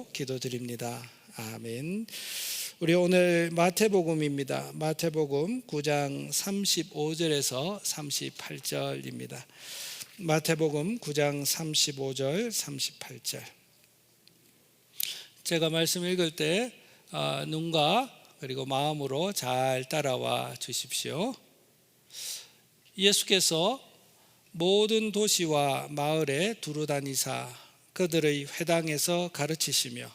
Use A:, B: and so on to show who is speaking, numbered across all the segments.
A: 기도드립니다. 아멘. 우리 오늘 마태복음입니다. 마태복음 9장 35절에서 38절입니다. 마태복음 9장 35절 38절. 제가 말씀 읽을 때 눈과 그리고 마음으로 잘 따라와 주십시오. 예수께서 모든 도시와 마을에 두루다니사 그들의 회당에서 가르치시며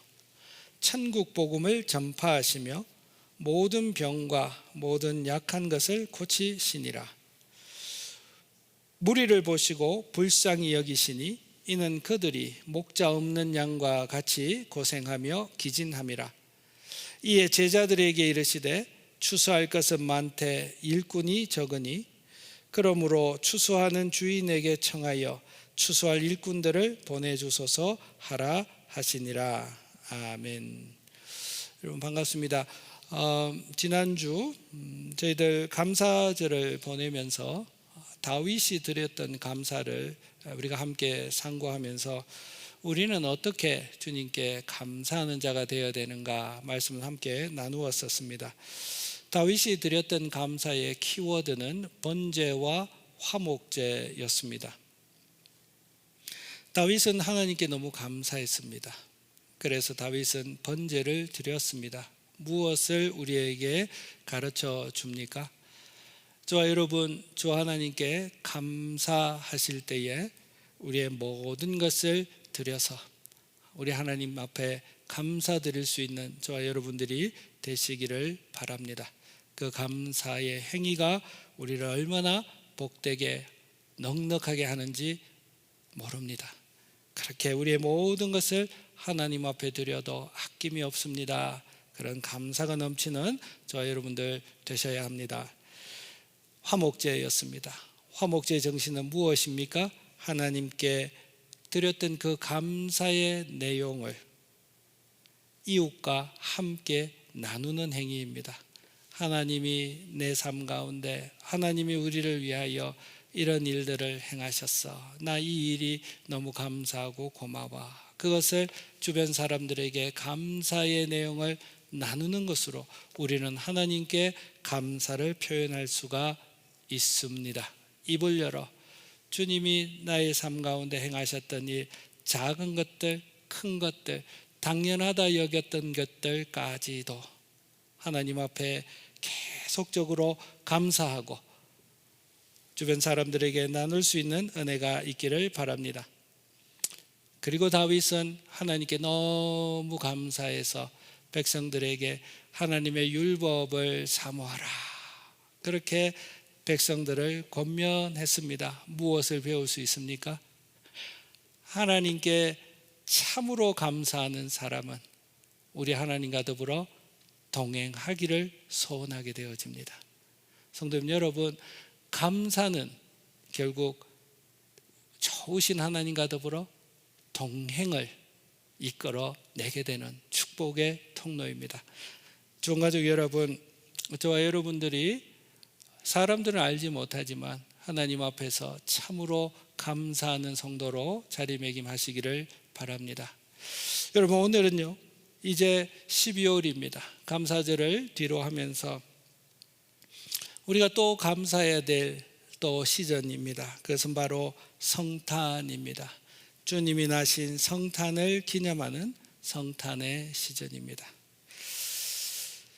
A: 천국 복음을 전파하시며 모든 병과 모든 약한 것을 고치시니라. 무리를 보시고 불쌍히 여기시니 이는 그들이 목자 없는 양과 같이 고생하며 기진함이라. 이에 제자들에게 이르시되 추수할 것은 많되 일꾼이 적으니 그러므로 추수하는 주인에게 청하여 추수할 일꾼들을 보내주소서 하라 하시니라. 아멘. 여러분 반갑습니다. 지난주 저희들 감사절을 보내면서 다윗이 드렸던 감사를 우리가 함께 상고하면서 우리는 어떻게 주님께 감사하는 자가 되어야 되는가 말씀을 함께 나누었었습니다. 다윗이 드렸던 감사의 키워드는 번제와 화목제였습니다. 다윗은 하나님께 너무 감사했습니다. 그래서 다윗은 번제를 드렸습니다. 무엇을 우리에게 가르쳐 줍니까? 저와 여러분, 주 하나님께 감사하실 때에 우리의 모든 것을 드려서 우리 하나님 앞에 감사드릴 수 있는 저와 여러분들이 되시기를 바랍니다. 그 감사의 행위가 우리를 얼마나 복되게 넉넉하게 하는지 모릅니다. 그렇게 우리의 모든 것을 하나님 앞에 드려도 아낌이 없습니다. 그런 감사가 넘치는 저와 여러분들 되셔야 합니다. 화목제였습니다. 화목제의 정신은 무엇입니까? 하나님께 드렸던 그 감사의 내용을 이웃과 함께 나누는 행위입니다. 하나님이 내 삶 가운데 하나님이 우리를 위하여 이런 일들을 행하셨어. 나 이 일이 너무 감사하고 고마워. 그것을 주변 사람들에게 감사의 내용을 나누는 것으로 우리는 하나님께 감사를 표현할 수가 있습니다. 입을 열어 주님이 나의 삶 가운데 행하셨던 일, 작은 것들, 큰 것들, 당연하다 여겼던 것들까지도 하나님 앞에 계속적으로 감사하고 주변 사람들에게 나눌 수 있는 은혜가 있기를 바랍니다. 그리고 다윗은 하나님께 너무 감사해서 백성들에게 하나님의 율법을 사모하라. 그렇게 백성들을 권면했습니다. 무엇을 배울 수 있습니까? 하나님께 참으로 감사하는 사람은 우리 하나님과 더불어 동행하기를 소원하게 되어집니다. 성도님 여러분, 감사는 결국 좋으신 하나님과 더불어 동행을 이끌어 내게 되는 축복의 통로입니다. 주원가족 여러분, 저와 여러분들이 사람들은 알지 못하지만 하나님 앞에서 참으로 감사하는 성도로 자리매김하시기를 바랍니다. 여러분 오늘은요 이제 12월입니다. 감사절을 뒤로 하면서 우리가 또 감사해야 될 또 시즌입니다. 그것은 바로 성탄입니다. 주님이 나신 성탄을 기념하는 성탄의 시즌입니다.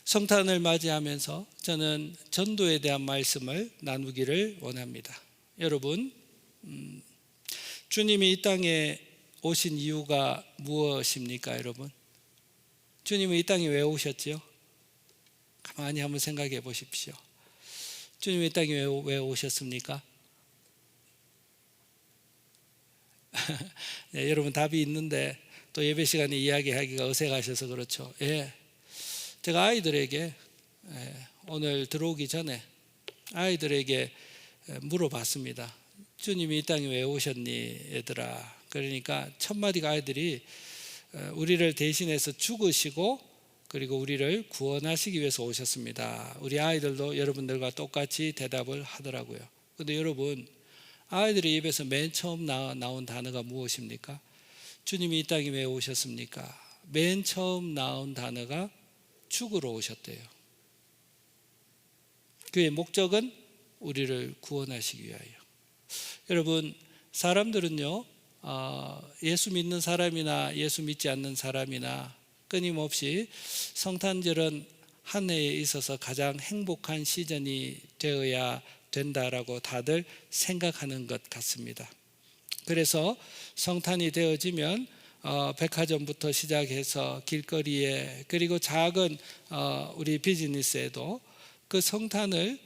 A: 성탄을 맞이하면서 저는 전도에 대한 말씀을 나누기를 원합니다. 여러분, 주님이 이 땅에 오신 이유가 무엇입니까, 여러분? 주님은 이 땅에 왜 오셨지요? 가만히 한번 생각해 보십시오. 주님이 이 땅에 왜 오셨습니까? 네, 여러분 답이 있는데 또 예배 시간에 이야기하기가 어색하셔서 그렇죠. 예, 제가 아이들에게 오늘 들어오기 전에 아이들에게 물어봤습니다. 주님이 이 땅에 왜 오셨니 얘들아? 그러니까 첫 마디가 아이들이 우리를 대신해서 죽으시고 그리고 우리를 구원하시기 위해서 오셨습니다. 우리 아이들도 여러분들과 똑같이 대답을 하더라고요. 그런데 여러분, 아이들의 입에서 맨 처음 나온 단어가 무엇입니까? 주님이 이 땅에 왜 오셨습니까? 맨 처음 나온 단어가 죽으러 오셨대요. 그의 목적은 우리를 구원하시기 위하여. 여러분, 사람들은요, 예수 믿는 사람이나 예수 믿지 않는 사람이나 끊임없이 성탄절은 한 해에 있어서 가장 행복한 시즌이 되어야 된다라고 다들 생각하는 것 같습니다. 그래서 성탄이 되어지면 백화점부터 시작해서 길거리에, 그리고 작은 우리 비즈니스에도 그 성탄을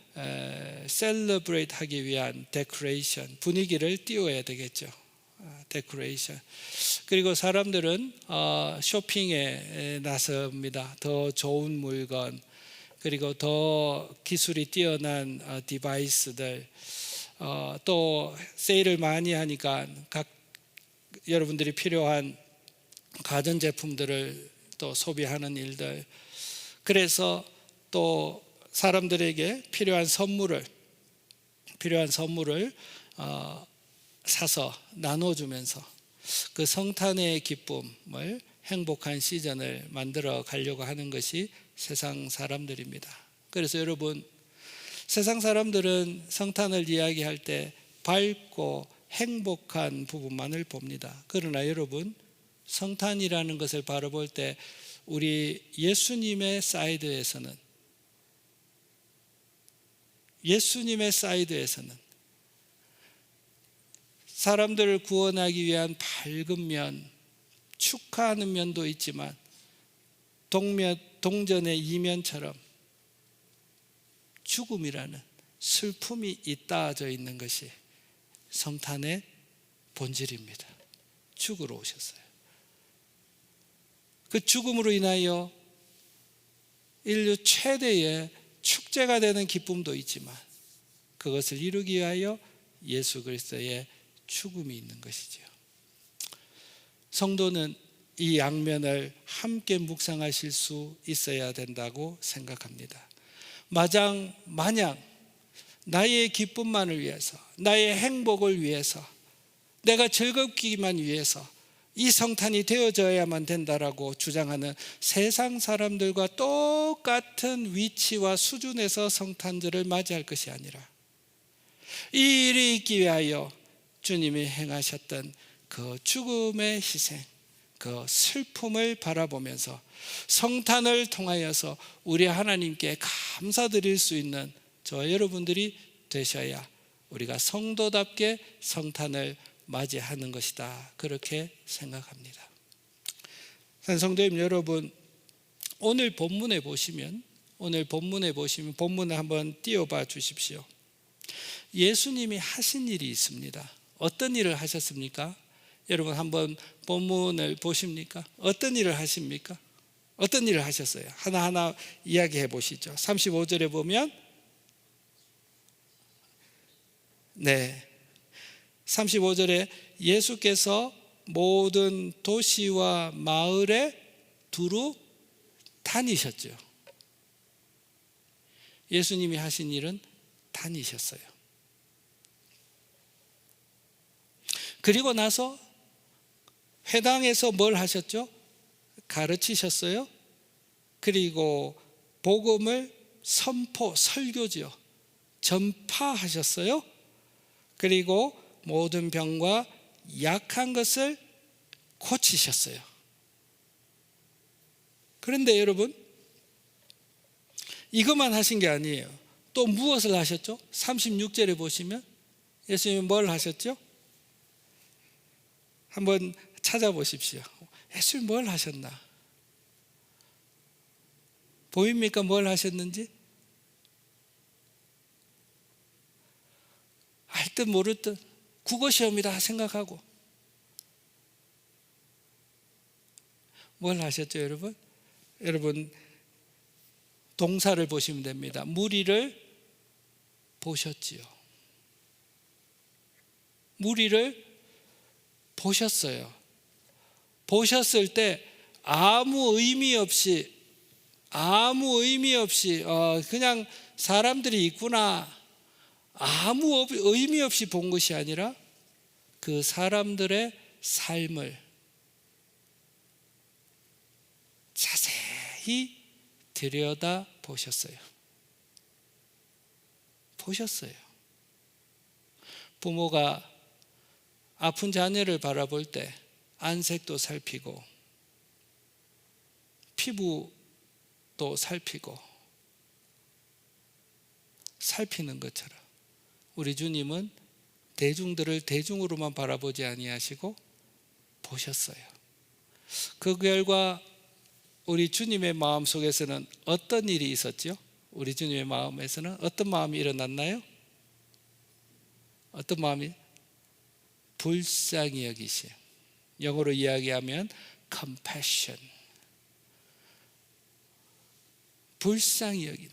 A: 셀러브레이트 하기 위한 데코레이션, 분위기를 띄워야 되겠죠. 데코레이션. 그리고 사람들은 쇼핑에 나섭니다. 더 좋은 물건, 그리고 더 기술이 뛰어난 디바이스들, 또 세일을 많이 하니까 각 여러분들이 필요한 가전제품들을 또 소비하는 일들, 그래서 또 사람들에게 필요한 선물을 사서 나눠주면서 그 성탄의 기쁨을, 행복한 시즌을 만들어 가려고 하는 것이 세상 사람들입니다. 그래서 여러분, 세상 사람들은 성탄을 이야기할 때 밝고 행복한 부분만을 봅니다. 그러나 여러분, 성탄이라는 것을 바라볼 때 우리 예수님의 사이드에서는 사람들을 구원하기 위한 밝은 면, 축하하는 면도 있지만 동전의 이면처럼 죽음이라는 슬픔이 잇따져 있는 것이 성탄의 본질입니다. 죽으러 오셨어요. 그 죽음으로 인하여 인류 최대의 축제가 되는 기쁨도 있지만 그것을 이루기 위하여 예수 그리스도의 죽음이 있는 것이지요. 성도는 이 양면을 함께 묵상하실 수 있어야 된다고 생각합니다. 마냥 나의 기쁨만을 위해서, 나의 행복을 위해서, 내가 즐겁기만 위해서 이 성탄이 되어져야만 된다라고 주장하는 세상 사람들과 똑같은 위치와 수준에서 성탄절을 맞이할 것이 아니라 이 일이 있기 위하여 주님이 행하셨던 그 죽음의 희생, 그 슬픔을 바라보면서 성탄을 통하여서 우리 하나님께 감사드릴 수 있는 저와 여러분들이 되셔야 우리가 성도답게 성탄을 맞이하는 것이다, 그렇게 생각합니다. 성도님 여러분, 오늘 본문에 보시면 본문을 한번 띄워봐 주십시오. 예수님이 하신 일이 있습니다. 어떤 일을 하셨습니까? 여러분 한번 본문을 보십니까? 어떤 일을 하십니까? 어떤 일을 하셨어요? 하나하나 이야기해 보시죠. 35절에 보면 35절에 예수께서 모든 도시와 마을에 두루 다니셨죠. 예수님이 하신 일은 다니셨어요. 그리고 나서 회당에서 뭘 하셨죠? 가르치셨어요. 그리고 복음을 설교지요. 전파하셨어요. 그리고 모든 병과 약한 것을 고치셨어요. 그런데 여러분, 이것만 하신 게 아니에요. 또 무엇을 하셨죠? 36절에 보시면 예수님이 뭘 하셨죠? 한번 찾아보십시오. 예수님 뭘 하셨나? 보입니까? 뭘 하셨는지? 알 듯 모를 듯 국어시험이다 생각하고 뭘 하셨죠, 여러분? 여러분 동사를 보시면 됩니다. 무리를 보셨지요. 무리를 보셨어요. 보셨을 때 아무 의미 없이 그냥 사람들이 있구나, 아무 의미 없이 본 것이 아니라 그 사람들의 삶을 자세히 들여다 보셨어요. 부모가 아픈 자녀를 바라볼 때 안색도 살피고 피부도 살피는 것처럼 우리 주님은 대중들을 대중으로만 바라보지 아니하시고 보셨어요. 그 결과 우리 주님의 마음속에서는 어떤 일이 있었죠? 우리 주님의 마음에서는 어떤 마음이 일어났나요? 어떤 마음이? 불쌍히 여기심. 영어로 이야기하면 compassion. 불쌍히 여기는,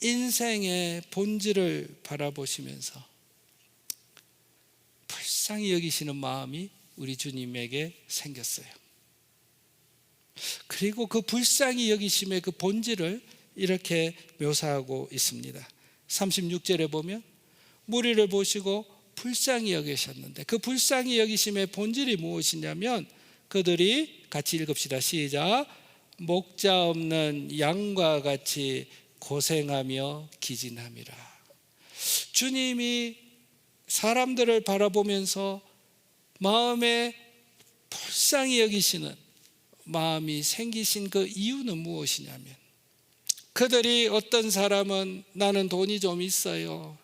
A: 인생의 본질을 바라보시면서 불쌍히 여기시는 마음이 우리 주님에게 생겼어요. 그리고 그 불쌍히 여기심의 그 본질을 이렇게 묘사하고 있습니다. 36절에 보면 무리를 보시고 불쌍히 여기셨는데, 그 불쌍히 여기심의 본질이 무엇이냐면, 그들이 같이 읽읍시다. 시작. 목자 없는 양과 같이 고생하며 기진함이라. 주님이 사람들을 바라보면서 마음에 불쌍히 여기시는 마음이 생기신 그 이유는 무엇이냐면, 그들이 어떤 사람은 나는 돈이 좀 있어요,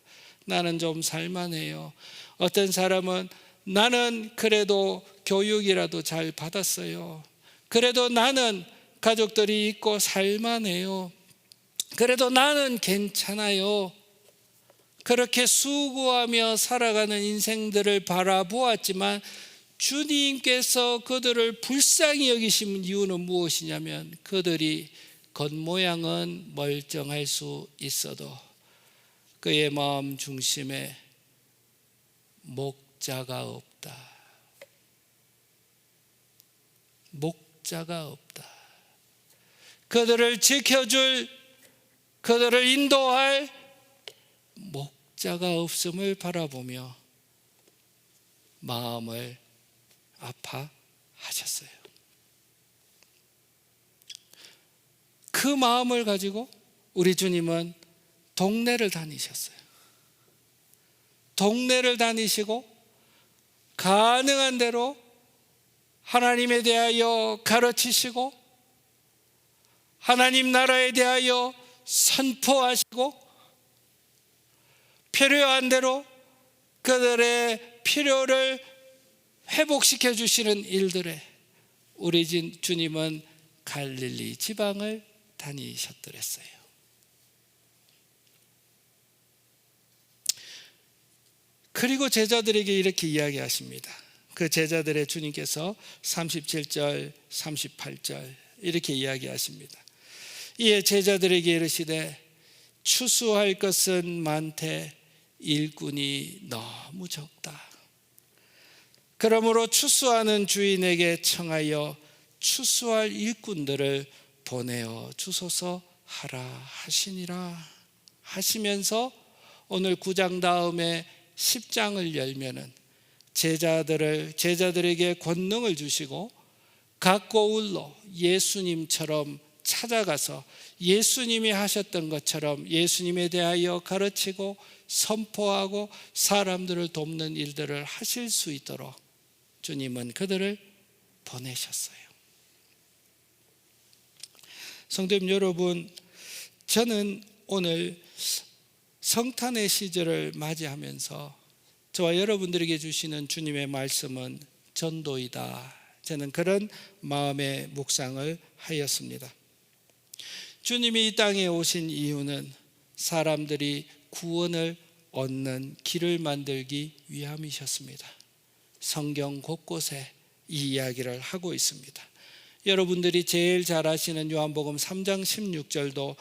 A: 나는 좀 살만해요. 어떤 사람은 나는 그래도 교육이라도 잘 받았어요. 그래도 나는 가족들이 있고 살만해요. 그래도 나는 괜찮아요. 그렇게 수고하며 살아가는 인생들을 바라보았지만, 주님께서 그들을 불쌍히 여기신 이유는 무엇이냐면, 그들이 겉모양은 멀쩡할 수 있어도 그의 마음 중심에 목자가 없다. 목자가 없다. 그들을 지켜줄, 그들을 인도할 목자가 없음을 바라보며 마음을 아파하셨어요. 그 마음을 가지고 우리 주님은 동네를 다니셨어요. 동네를 다니시고 가능한 대로 하나님에 대하여 가르치시고 하나님 나라에 대하여 선포하시고 필요한 대로 그들의 필요를 회복시켜 주시는 일들에 우리 주님은 갈릴리 지방을 다니셨더랬어요. 그리고 제자들에게 이렇게 이야기하십니다. 그 제자들의 주님께서 37절, 38절 이렇게 이야기하십니다. 이에 제자들에게 이르시되 추수할 것은 많되 일꾼이 너무 적다. 그러므로 추수하는 주인에게 청하여 추수할 일꾼들을 보내어 주소서 하라 하시니라 하시면서 오늘 9장 다음에 10장을 열면은 제자들에게 권능을 주시고 각고울로 예수님처럼 찾아가서 예수님이 하셨던 것처럼 예수님에 대하여 가르치고 선포하고 사람들을 돕는 일들을 하실 수 있도록 주님은 그들을 보내셨어요. 성도님 여러분, 저는 오늘 성탄의 시절을 맞이하면서 저와 여러분들에게 주시는 주님의 말씀은 전도이다. 저는 그런 마음의 묵상을 하였습니다. 주님이 이 땅에 오신 이유는 사람들이 구원을 얻는 길을 만들기 위함이셨습니다. 성경 곳곳에 이 이야기를 하고 있습니다. 여러분들이 제일 잘 아시는 요한복음 3장 16절도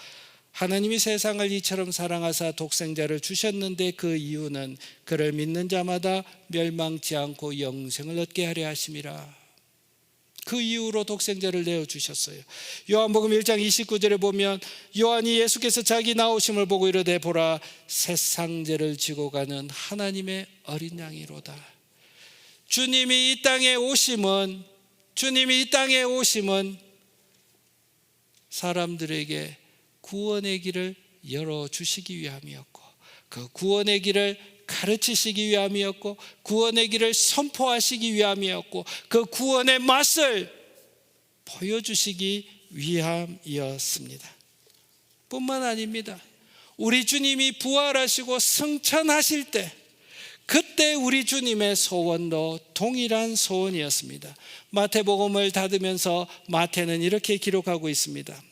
A: 하나님이 세상을 이처럼 사랑하사 독생자를 주셨는데 그 이유는 그를 믿는 자마다 멸망치 않고 영생을 얻게 하려 하심이라. 그 이유로 독생자를 내어주셨어요. 요한복음 1장 29절에 보면 요한이 예수께서 자기 나오심을 보고 이르되 보라 세상 죄를 지고 가는 하나님의 어린 양이로다. 주님이 이 땅에 오심은 사람들에게 구원의 길을 열어주시기 위함이었고, 그 구원의 길을 가르치시기 위함이었고, 구원의 길을 선포하시기 위함이었고, 그 구원의 맛을 보여주시기 위함이었습니다. 뿐만 아닙니다. 우리 주님이 부활하시고 승천하실 때, 그때 우리 주님의 소원도 동일한 소원이었습니다. 마태복음을 닫으면서 마태는 이렇게 기록하고 있습니다.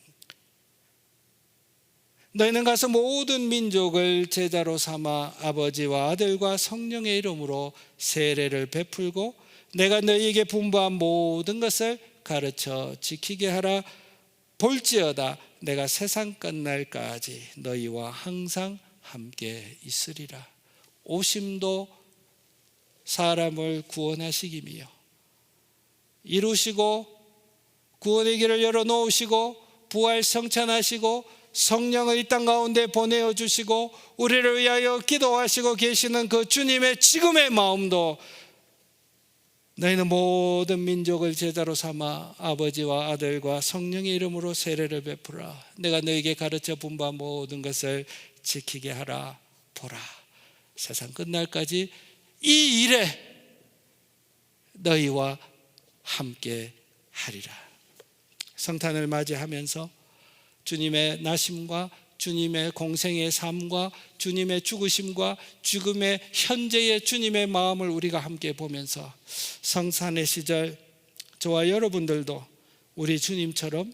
A: 너희는 가서 모든 민족을 제자로 삼아 아버지와 아들과 성령의 이름으로 세례를 베풀고 내가 너희에게 분부한 모든 것을 가르쳐 지키게 하라. 볼지어다 내가 세상 끝날까지 너희와 항상 함께 있으리라. 오심도 사람을 구원하시기며 이루시고 구원의 길을 열어놓으시고 부활 성천하시고 성령을 이 땅 가운데 보내어 주시고 우리를 위하여 기도하시고 계시는 그 주님의 지금의 마음도 너희는 모든 민족을 제자로 삼아 아버지와 아들과 성령의 이름으로 세례를 베풀라. 내가 너희에게 가르쳐 분부한 모든 것을 지키게 하라. 보라, 세상 끝날까지 이 일에 너희와 함께 하리라. 성탄을 맞이하면서 주님의 나심과 주님의 공생의 삶과 주님의 죽으심과 죽음의 현재의 주님의 마음을 우리가 함께 보면서 성탄의 시절 저와 여러분들도 우리 주님처럼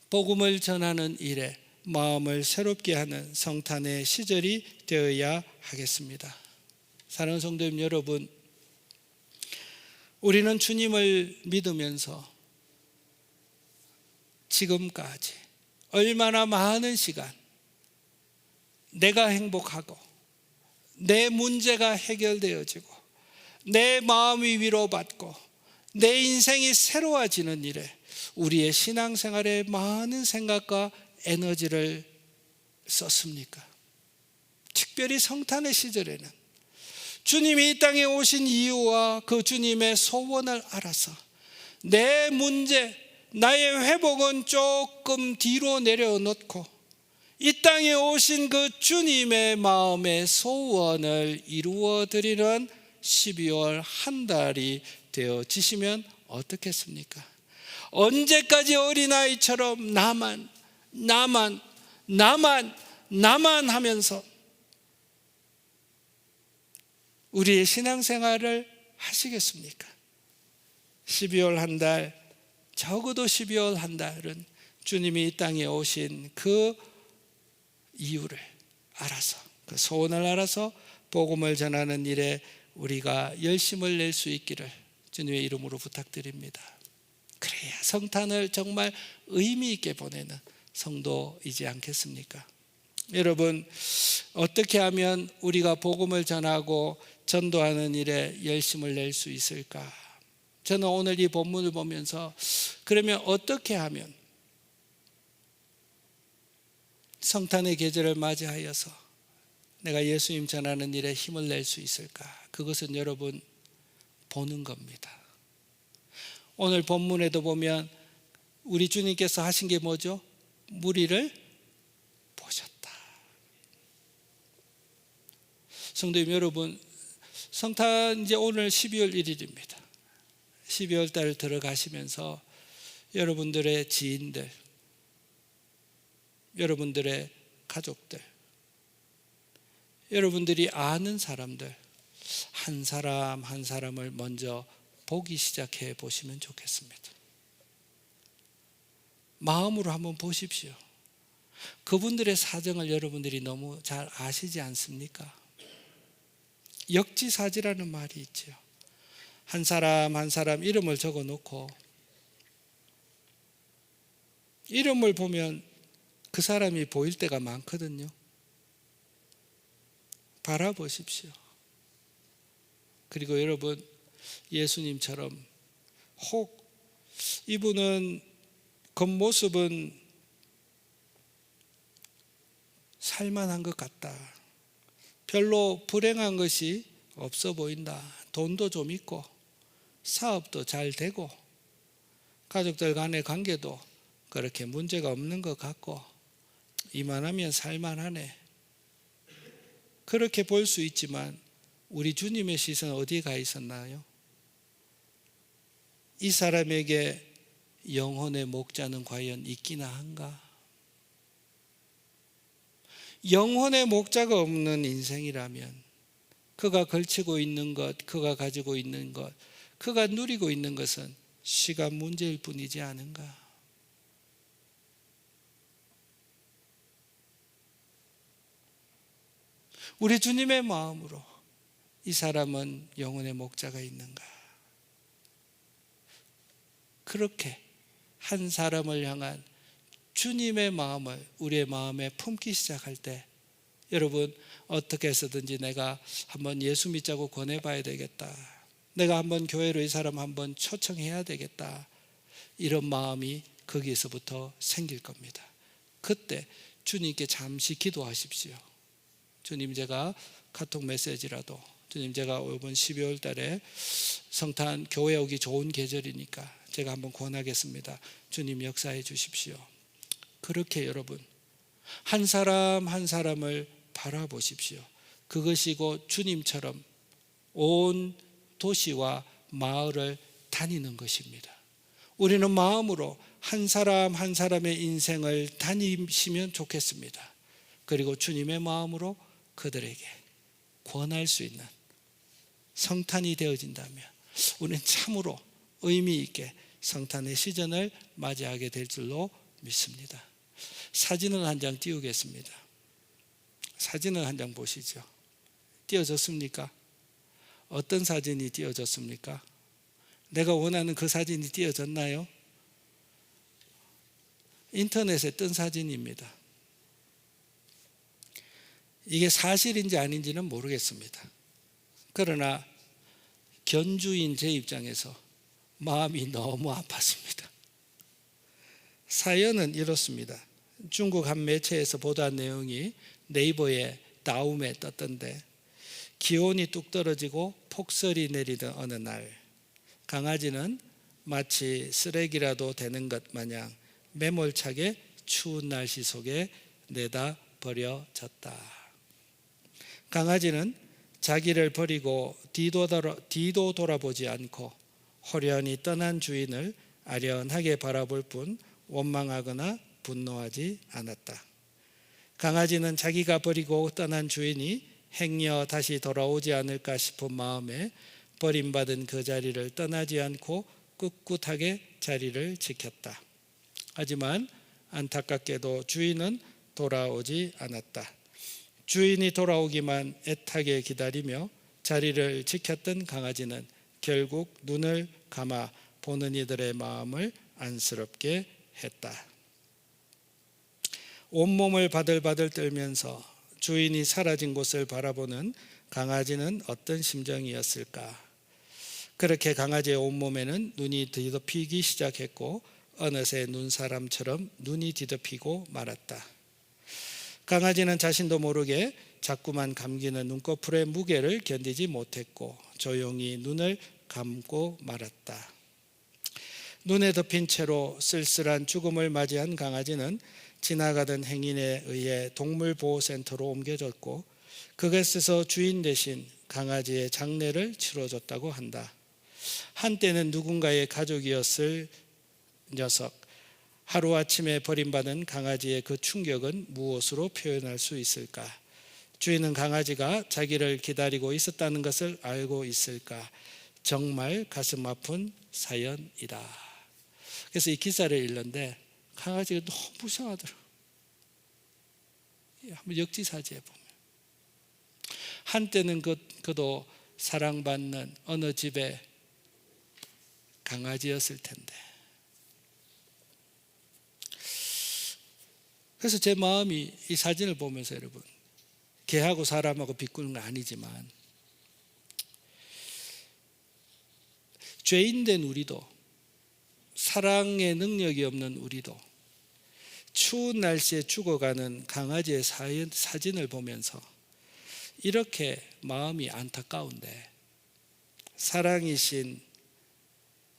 A: 복음을 전하는 일에 마음을 새롭게 하는 성탄의 시절이 되어야 하겠습니다. 사랑하는 성도님 여러분, 우리는 주님을 믿으면서 지금까지 얼마나 많은 시간 내가 행복하고 내 문제가 해결되어지고 내 마음이 위로받고 내 인생이 새로워지는 일에 우리의 신앙생활에 많은 생각과 에너지를 썼습니까? 특별히 성탄의 시절에는 주님이 이 땅에 오신 이유와 그 주님의 소원을 알아서 내 문제, 나의 회복은 조금 뒤로 내려놓고 이 땅에 오신 그 주님의 마음의 소원을 이루어드리는 12월 한 달이 되어지시면 어떻겠습니까? 언제까지 어린아이처럼 나만 하면서 우리의 신앙생활을 하시겠습니까? 12월 한 달, 적어도 12월 한 달은 주님이 이 땅에 오신 그 이유를 알아서, 그 소원을 알아서 복음을 전하는 일에 우리가 열심을 낼 수 있기를 주님의 이름으로 부탁드립니다. 그래야 성탄을 정말 의미 있게 보내는 성도이지 않겠습니까? 여러분, 어떻게 하면 우리가 복음을 전하고 전도하는 일에 열심을 낼 수 있을까? 저는 오늘 이 본문을 보면서 그러면 어떻게 하면 성탄의 계절을 맞이하여서 내가 예수님 전하는 일에 힘을 낼 수 있을까? 그것은 여러분 보는 겁니다. 오늘 본문에도 보면 우리 주님께서 하신 게 뭐죠? 무리를 보셨다. 성도님 여러분, 성탄 이제 오늘 12월 1일입니다. 12월 달 들어가시면서 여러분들의 지인들, 여러분들의 가족들, 여러분들이 아는 사람들 한 사람 한 사람을 먼저 보기 시작해 보시면 좋겠습니다. 마음으로 한번 보십시오. 그분들의 사정을 여러분들이 너무 잘 아시지 않습니까? 역지사지라는 말이 있죠. 한 사람 한 사람 이름을 적어 놓고 이름을 보면 그 사람이 보일 때가 많거든요. 바라보십시오. 그리고 여러분, 예수님처럼 혹 이분은 겉모습은 살만한 것 같다, 별로 불행한 것이 없어 보인다, 돈도 좀 있고 사업도 잘 되고 가족들 간의 관계도 그렇게 문제가 없는 것 같고 이만하면 살만하네. 그렇게 볼 수 있지만 우리 주님의 시선은 어디에 가 있었나요? 이 사람에게 영혼의 목자는 과연 있기나 한가? 영혼의 목자가 없는 인생이라면 그가 걸치고 있는 것, 그가 가지고 있는 것, 그가 누리고 있는 것은 시간 문제일 뿐이지 않은가? 우리 주님의 마음으로 이 사람은 영혼의 목자가 있는가? 그렇게 한 사람을 향한 주님의 마음을 우리의 마음에 품기 시작할 때 여러분 어떻게 해서든지 내가 한번 예수 믿자고 권해봐야 되겠다. 내가 한번 교회로 이 사람 한번 초청해야 되겠다. 이런 마음이 거기에서부터 생길 겁니다. 그때 주님께 잠시 기도하십시오. 주님, 제가 카톡 메시지라도, 주님, 제가 이번 12월 달에 성탄 교회 오기 좋은 계절이니까 제가 한번 권하겠습니다. 주님 역사해 주십시오. 그렇게 여러분 한 사람 한 사람을 바라보십시오. 그것이 곧 주님처럼 온 도시와 마을을 다니는 것입니다. 우리는 마음으로 한 사람 한 사람의 인생을 다니시면 좋겠습니다. 그리고 주님의 마음으로 그들에게 권할 수 있는 성탄이 되어진다면 우리는 참으로 의미 있게 성탄의 시즌을 맞이하게 될 줄로 믿습니다. 사진을 한 장 띄우겠습니다. 사진을 한 장 보시죠. 띄어졌습니까? 어떤 사진이 띄어졌습니까? 내가 원하는 그 사진이 띄어졌나요? 인터넷에 뜬 사진입니다. 이게 사실인지 아닌지는 모르겠습니다. 그러나 견주인 제 입장에서 마음이 너무 아팠습니다. 사연은 이렇습니다. 중국 한 매체에서 보도한 내용이 네이버에 다음에 떴던데, 기온이 뚝 떨어지고 폭설이 내리던 어느 날 강아지는 마치 쓰레기라도 되는 것 마냥 매몰차게 추운 날씨 속에 내다 버려졌다. 강아지는 자기를 버리고 뒤도 돌아보지 않고 호련히 떠난 주인을 아련하게 바라볼 뿐 원망하거나 분노하지 않았다. 강아지는 자기가 버리고 떠난 주인이 행여 다시 돌아오지 않을까 싶은 마음에 버림받은 그 자리를 떠나지 않고 꿋꿋하게 자리를 지켰다. 하지만 안타깝게도 주인은 돌아오지 않았다. 주인이 돌아오기만 애타게 기다리며 자리를 지켰던 강아지는 결국 눈을 감아 보는 이들의 마음을 안쓰럽게 했다. 온몸을 바들바들 떨면서 주인이 사라진 곳을 바라보는 강아지는 어떤 심정이었을까? 그렇게 강아지의 온몸에는 눈이 뒤덮이기 시작했고 어느새 눈사람처럼 눈이 뒤덮이고 말았다. 강아지는 자신도 모르게 자꾸만 감기는 눈꺼풀의 무게를 견디지 못했고 조용히 눈을 감고 말았다. 눈에 덮인 채로 쓸쓸한 죽음을 맞이한 강아지는 지나가던 행인에 의해 동물보호센터로 옮겨졌고 그곳에서 주인 대신 강아지의 장례를 치러줬다고 한다. 한때는 누군가의 가족이었을 녀석, 하루아침에 버림받은 강아지의 그 충격은 무엇으로 표현할 수 있을까? 주인은 강아지가 자기를 기다리고 있었다는 것을 알고 있을까? 정말 가슴 아픈 사연이다. 그래서 이 기사를 읽는데 강아지가 너무 불쌍하더라고요. 한번 역지사지해 보면 한때는 그도 사랑받는 어느 집의 강아지였을 텐데. 그래서 제 마음이 이 사진을 보면서 여러분, 개하고 사람하고 비꾸는 건 아니지만 죄인된 우리도, 사랑의 능력이 없는 우리도 추운 날씨에 죽어가는 강아지의 사진을 보면서 이렇게 마음이 안타까운데 사랑이신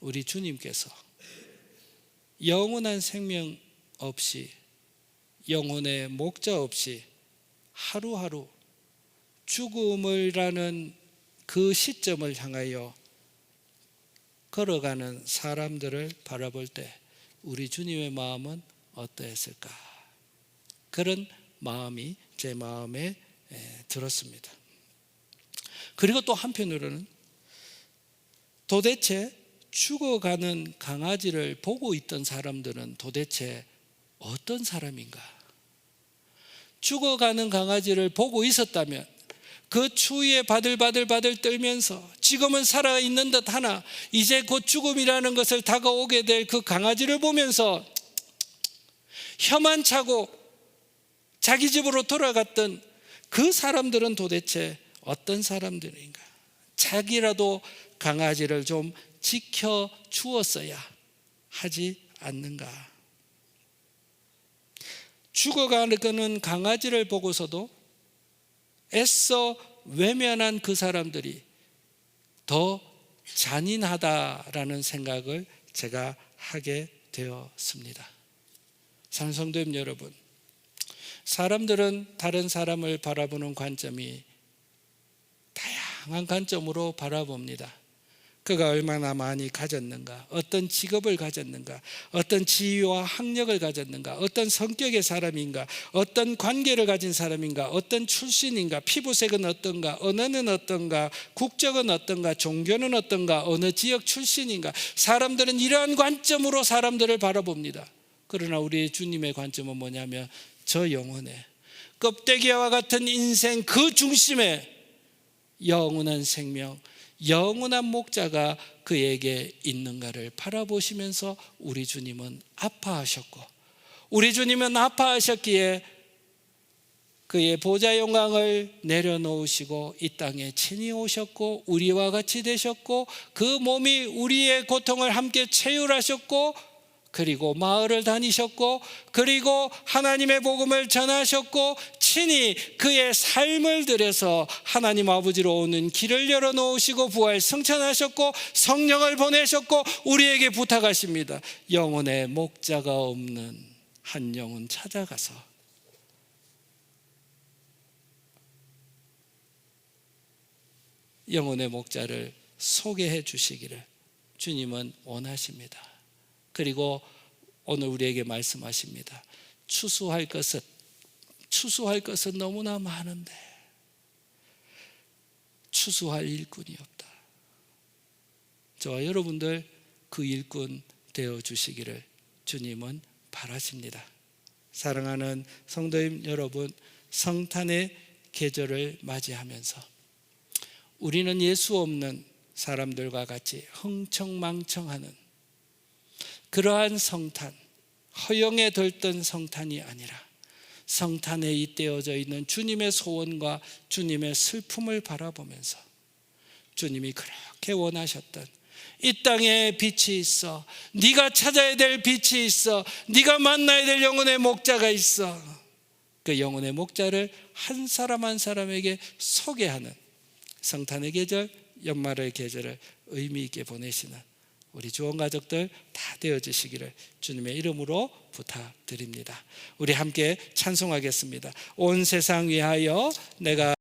A: 우리 주님께서 영원한 생명 없이, 영혼의 목자 없이 하루하루 죽음이라는 그 시점을 향하여 걸어가는 사람들을 바라볼 때 우리 주님의 마음은 어떠했을까? 그런 마음이 제 마음에 들었습니다. 그리고 또 한편으로는 도대체 죽어가는 강아지를 보고 있던 사람들은 도대체 어떤 사람인가? 죽어가는 강아지를 보고 있었다면 그 추위에 바들바들 떨면서 지금은 살아있는 듯 하나 이제 곧 죽음이라는 것을 다가오게 될 그 강아지를 보면서 혀만 차고 자기 집으로 돌아갔던 그 사람들은 도대체 어떤 사람들인가? 자기라도 강아지를 좀 지켜 주었어야 하지 않는가? 죽어가는 강아지를 보고서도 애써 외면한 그 사람들이 더 잔인하다라는 생각을 제가 하게 되었습니다. 사랑하는 성도님 여러분, 사람들은 다른 사람을 바라보는 관점이 다양한 관점으로 바라봅니다. 그가 얼마나 많이 가졌는가, 어떤 직업을 가졌는가, 어떤 지위와 학력을 가졌는가, 어떤 성격의 사람인가, 어떤 관계를 가진 사람인가, 어떤 출신인가, 피부색은 어떤가, 언어는 어떤가, 국적은 어떤가, 종교는 어떤가, 어느 지역 출신인가. 사람들은 이러한 관점으로 사람들을 바라봅니다. 그러나 우리 주님의 관점은 뭐냐면 저 영혼의 껍데기와 같은 인생 그 중심에 영원한 생명, 영원한 목자가 그에게 있는가를 바라보시면서 우리 주님은 아파하셨고, 우리 주님은 아파하셨기에 그의 보좌 영광을 내려놓으시고 이 땅에 친히 오셨고 우리와 같이 되셨고 그 몸이 우리의 고통을 함께 체휼하셨고, 그리고 마을을 다니셨고, 그리고 하나님의 복음을 전하셨고, 친히 그의 삶을 들여서 하나님 아버지로 오는 길을 열어놓으시고 부활 승천하셨고 성령을 보내셨고 우리에게 부탁하십니다. 영혼의 목자가 없는 한 영혼 찾아가서 영혼의 목자를 소개해 주시기를 주님은 원하십니다. 그리고 오늘 우리에게 말씀하십니다. 추수할 것은 너무나 많은데 추수할 일꾼이 없다. 저와 여러분들 그 일꾼 되어 주시기를 주님은 바라십니다. 사랑하는 성도님 여러분, 성탄의 계절을 맞이하면서 우리는 예수 없는 사람들과 같이 흥청망청하는 그러한 성탄, 허영에 들뜬 성탄이 아니라 성탄에 잇대어져 있는 주님의 소원과 주님의 슬픔을 바라보면서 주님이 그렇게 원하셨던 이 땅에 빛이 있어, 네가 찾아야 될 빛이 있어, 네가 만나야 될 영혼의 목자가 있어, 그 영혼의 목자를 한 사람 한 사람에게 소개하는 성탄의 계절, 연말의 계절을 의미 있게 보내시는 우리 주원 가족들 다 되어주시기를 주님의 이름으로 부탁드립니다. 우리 함께 찬송하겠습니다. 온 세상 위하여 내가